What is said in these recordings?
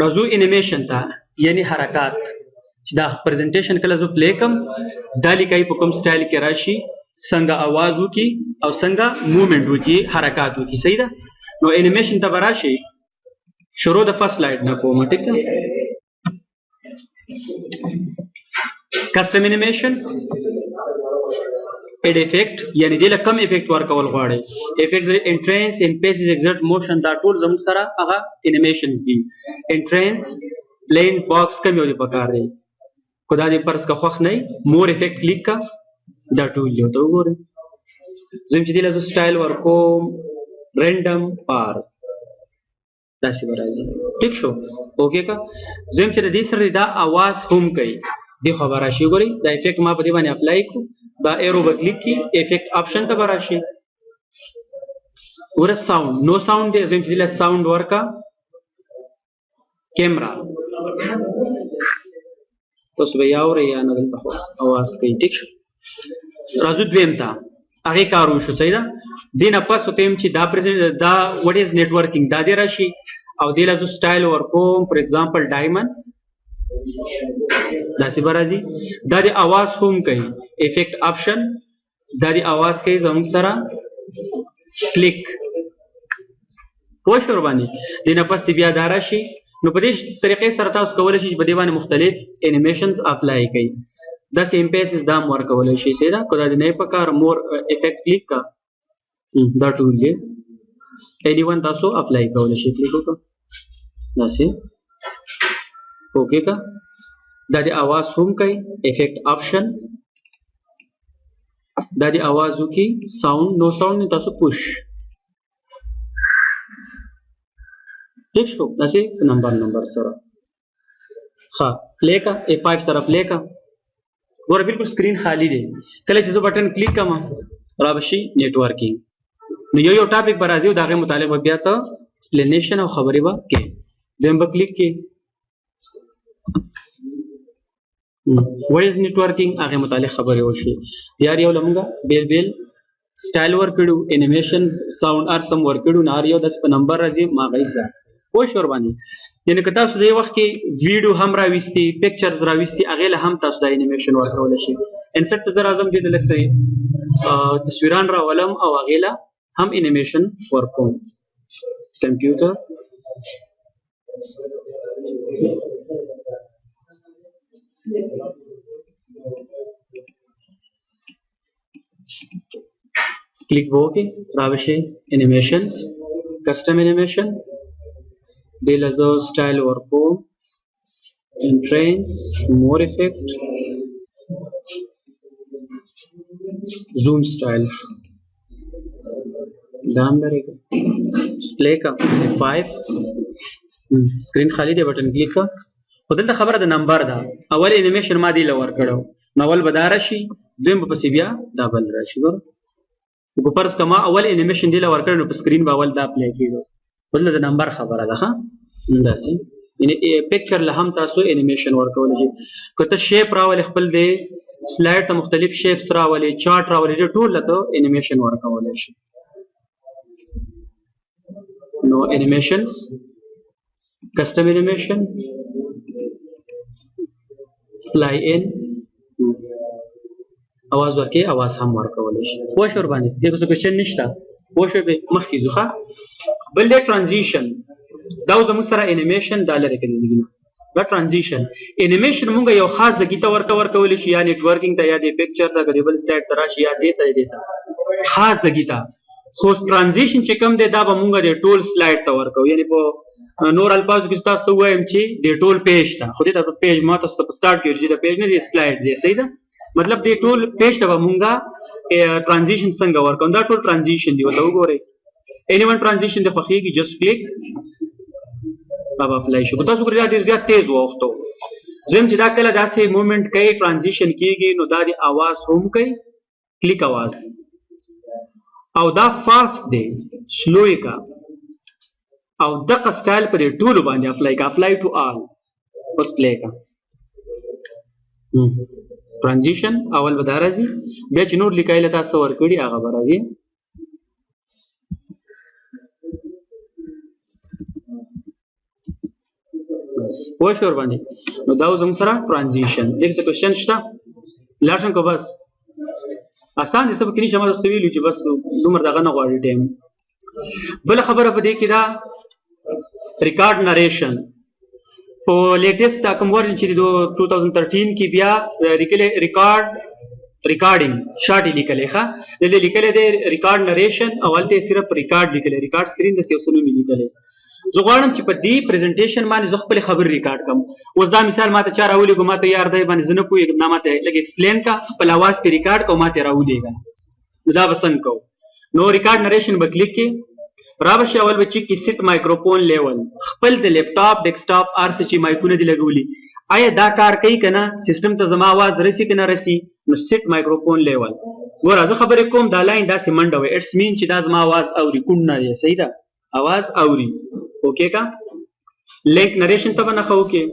راځو انیمیشن ته یعنی حرکات چې دا پریزنټیشن کله زه پلی کوم دا لیکای په کوم سټایل کې راشي څنګه आवाज وکي او څنګه موومېنټ وکي حرکات وکي صحیح ده نو انیمیشن ته براشي شروع د فرست سلاید نه کوم ټیک ده کسٹم انیمیشن اډ افیکټ یعنی دله کم افیکټ ورکول غواړي افیکټ انټرنس امپیسز ایگزرټ موشن دا ټول زموږ سره هغه انیمیشنز دي انټرنس پلین باکس کم یو دی پکار دی خدا دې پرس کا خوښ نه مور افیکټ کلیک کا دا ټول یو ته وګوره زم چې دله سټایل ورکوم رینډم پار دا سی راځي ټیک شو اوکے کا زم چې دې سره دا आवाज هم کوي دی خبره شي ګوري دا افیکټ ما په دې باندې اپلای کو دا ایرو په کلیک کی افیکټ آپشن ته براشي ور ساوند نو ساوند دې زم چې له ساوند ورکا کیمرا تاسو به یاوره یا نه دلته आवाज کوي ټیک شو راځو دویم ته هغه کارو شو صحیح ده دینه پس وتم چې دا پرزنټ دا وات از نتورکینګ دا دی راشي او د لازم سټایل ورکوم فور ایگزامپل ډایمند دا سی برازي دا د आवाज هم کوي افیکټ آپشن دا د आवाज کوي زموږ سره کلیک پوښ ور باندې دینه پس بیا دا راشي نو په دې طریقې سره تاسو کولای شئ چې په دې باندې مختلف انیمیشنز اپلای کړئ دا سیم پیسز دا مور کولای شئ سیدا کو دا نه پکار مور افیکټ کلیک کا دا ټول دی اینی ون تاسو اپلای کولای شئ کلیک وکړه دا سي اوکے کا دا د आवाज هم کوي افیکټ آپشن دا د आवाज وکي ساوند نو ساوند تاسو پوش ٹھیک شو داسې نمبر سره ها پلی کا F5 سره پلی کا ور بالکل سکرین خالی دی کله چې زه بٹن کلیک کوم رابشي نتورکینګ نو یو ټاپک برازي دغه متعلق بیا ته ایکسپلینیشن او خبري وا کې دیم په کلیک کې what is networking هغه متعلق خبري وشي یار یو لمغه بیل سټایل ور کړو انیمیشنز ساوند ار سم ور کړو نار یو د نمبر راځي ما غیسه پوښ ور باندې یعنی که تاسو د وخت کې ویډیو هم راويستي پکچرز راويستي هغه له هم تاسو د انیمیشن ورکول شي انسرت زر اعظم دې لکه صحیح تصویران راولم او هغه له هم انیمیشن ورکوم کمپیوټر click okay ravishi animations custom animation de lazo style worko entrance more effect zoom style dam darega play ka 5 screen khali de button click ka ودلته خبره د نمبر دا اول انیمیشن ما دی لور کړو نو اول بدار شي دویم په بیا ډبل راشي ګور پرس کما اول انیمیشن دی لور کړو په سکرین باول دا پلی کیدو ودلته د نمبر خبره ده ها انداسي یعنی پکچر له هم تاسو انیمیشن ورکول شي کته شیپ راول خپل دی سلایډ ته مختلف شیپس راولي چارت راولي ټول له انیمیشن ورکول شي نو انیمیشنز custom animation fly in आवाज ورکه आवाज هم ورکول شي پوښ ور باندې دغه څه کوشن نشته پوښ به مخکې ځخه بل د ترانزیشن دا زموږ سره انیمیشن ډالر کې دیږي دا ترانزیشن انیمیشن مونږ یو خاص د گیتا ورکول شي یا نیټورکینګ ته یا د پکچر ته غریبل سټایل تراشي یا دیتا خاص د گیتا خو ترانزیشن چې کوم دی دا به مونږ د ټول سلایډ ته ورکو یعنی په نور الفاظ کې تاسو ته وایم چې د ټول پیج ته خو دې ته پیج ما تاسو ته سٹارټ کیږي د پیج نه دی سلایډ دی صحیح ده مطلب د ټول پیج ته مونږه ترانزیشن څنګه ورکوم دا ټول ترانزیشن دی وته وګورئ اني ون ترانزیشن د خوخيږي جست کلیک بابا اپلای شو تاسو ګورئ دا ډیر زیات تیز وختو زم چې دا کله داسې موومېنټ کوي ترانزیشن کیږي نو دا د आवाज هم کوي کلیک आवाज او دا فاست دی سلو کا او دغه سټایل په دې ټول باندې اپلای ټو آل بس پلی کا ترانزیشن اول به راځي بیا چې نور لیکایله تاسو ورکړي هغه به راځي بس پوه شو ور باندې نو دا زموږ سره ترانزیشن یک څه کوېسچن شته لاړ شم که بس آسان دي څه پکې نشته ما درته ویلي چې بس دومره دغه نه غواړي ټایم بله خبره په دې کې دا ریکارډ نریشن په لیټیسټ دا کوم ورژن چې د 2013 کې بیا ریکارډینګ شارټ یې لیکلی ښه دلته لیکلی دی ریکارډ نریشن او هلته یې صرف ریکارډ لیکلی ریکارډ سکرین داسې یو څه نوم یې لیکلی زه غواړم چې په دې پریزنټیشن باندې زه خپلې خبرې ریکارډ کړم اوس دا مثال ماته چا راولېږو ماته یار دی باندې زه نه پوهېږم دا ماته لږ ایکسپلین کا خپل اواز پې ریکارډ کړه او ماته یې راولېږه نو دا به څنګه کوو نو ریکارډ نریشن به کلیک کې را به شي اول به چیک کې سیټ مایکروفون لیول خپل د لیپټاپ ډیسکټاپ هر څه چې مایکونه دي لګولي آیا دا کار کوي که نه سیسټم ته زما اواز رسي که نه رسي نو سیټ مایکروفون لیول ګوره زه خبرې کوم دا لاین داسې منډه وي اټس مین چې دا زما اواز اوري کوڼ نه دی صحیح ده اواز اوري اوکې کا لینک نریشن ته به نښه وکړې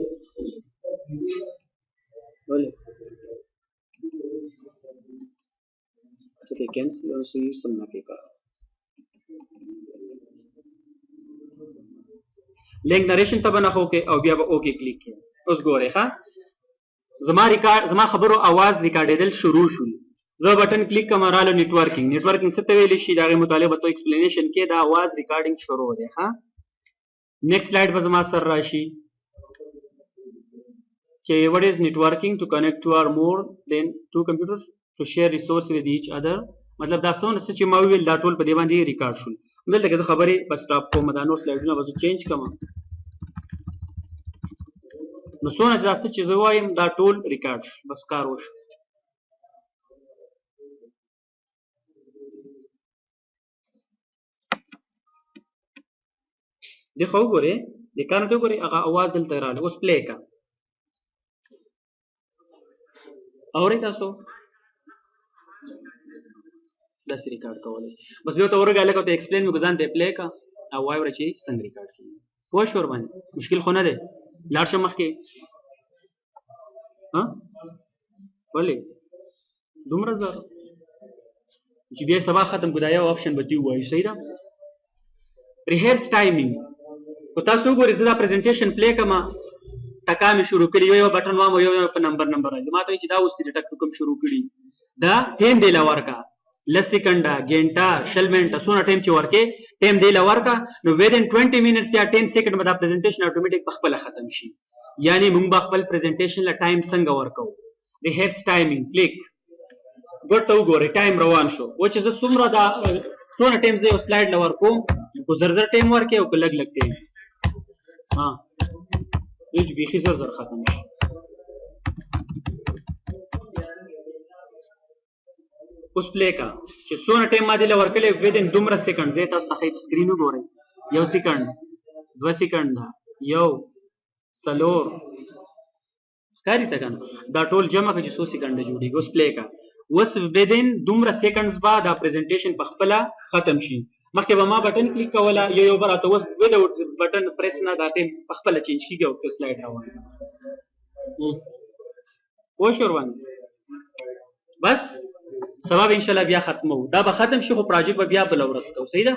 کینسل او سی سم نه کې لینک نریشن ته به نښه وکړې او بیا به اوکې کلیک کړې اوس ګورئ ښه زما خبرو اواز ریکارډېدل شروع شول زه بټن کلیک کوم راله نیټورکینګ څه ته ویلی شي د هغې متعلق به تو ایکسپلینیشن کې دا اواز ریکارډینګ شروع دی ښه نیکسټ سلایډ به زما سر راشي چې what is networking to connect to or more than two computers to share resource with each other مطلب دا څونه څه چې ما وویل دا ټول په دې باندې ریکارډ شول دلته کې زه خبرې بس سټاپ کوم دا نور سلایډونه به زه چینج کوم نو څونه چې دا څه چې زه وایم دا ټول ریکارډ شو بس کار وشو دې خو وګورئ دې کار نه ته وګورئ هغه اواز دلته راغلی اوس پلی کا اورئ تاسو داسې ریکارډ کولی بس بیا ورته ورغی هلکه ورته ایکسپلین مې ګزان دی پلی کا او وایي وره چې څنګه ریکارډ کېږي پوه شو ورباندې مشکل خو نه دی لاړ شه مخکې ولې دومره زر چې بیا سبا ختم کړو دا یو آپشن به دې ووایو صحیح ده ریهرس ټایمینګ خو تاسو وګورئ زه دا پریزنټیشن پلی کړم ټکا مې شروع کړي یو بټن وام یو په نمبر راځي ما ته وایي چې دا اوس چې ټک کوم شروع کړي دا ټیم دی له ورکه 10 سیکنډه ګنټه شل منټه څونه ټایم چې ورکې ټایم دی له ورکه نو within 20 minutes یا 10 سیکنډ به دا پریزنټیشن اتوماتیک په خپله ختم شي یعنی موږ به خپل پریزنټیشن له ټایم څنګه ورکو ریهرس ټایمینګ کلیک ورته وګورئ ټایم روان شو و چې زه څومره دا څونه ټایم زه یو سلایډ له ورکوم کو زر زر ټایم ورکې او که لږ لږ ټایم دوی بیخي زر زر ختم شي اوس پلی کا چې څونه ټایم ما دې له ورکلی within دومره سیکنډ زه تاسو ته ښایي په سکرین وګورئ یو سیکنډ 2 سیکنډه یو څلور ښکاري ته که نه دا ټول جمع کړه چې څو سیکنډه جوړېږي اوس پلی کا اوس within دومره سیکنډز به دا پریزنټیشن په خپله ختم شي مخکې به ما بټن کلیک کوله یو به راته اوس وداوټ بټن پریس نه دا ټایم په خپله چینج کېږي او که سلایډ روان پوه شو ورباندې بس سبا به انشاءالله بیا ختموو دا به ختم شي خو پراجیکټ به بیا بله ورځ کوو صحیح ده